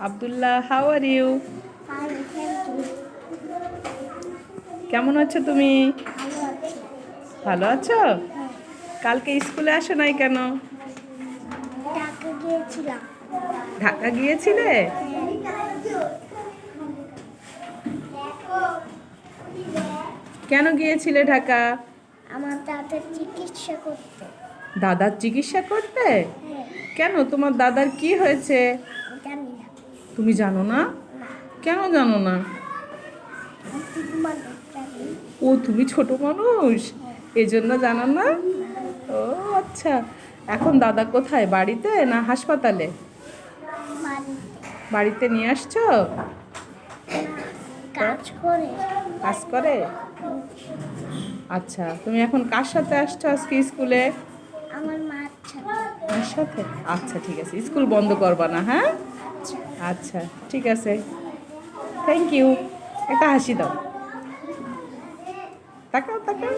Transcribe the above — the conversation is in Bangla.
Abdullah, how are you? Fine, thank you. কেমন আছো তুমি? ভালো আছি। ভালো আছো? হ্যাঁ, কালকে স্কুলে আসো নাই কেন? ঢাকা গিয়েছিলাম। ঢাকা গিয়েছিলে? কেন গিয়েছিলে ঢাকা? আমার দাদার চিকিৎসা করতে। দাদার চিকিৎসা করতে? হ্যাঁ, কেন, তোমার দাদার কি হয়েছে? জানি না। তুমি জানো না? না, কেন জানো না? আমি তোমাদের জানি। ও, তুমি ছোট মানুষ, হ্যাঁ, এজন্য জানো না? না, ও আচ্ছা। এখন দাদা কোথায়, বাড়িতে না হাসপাতালে? বাড়িতে। বাড়িতে নিয়ে আসছো? না, কাজ করে। কাজ করে? আচ্ছা, তুমি এখন কার সাথে আসছো আজকে স্কুলে? আমার মার সাথে। আমার সাথে? আচ্ছা ঠিক আছে, স্কুল বন্ধ করবা না, হ্যাঁ? আচ্ছা। আচ্ছা ঠিক আছে, থ্যাংক ইউ। একটা হাসি দাও, তাকাও তাকাও।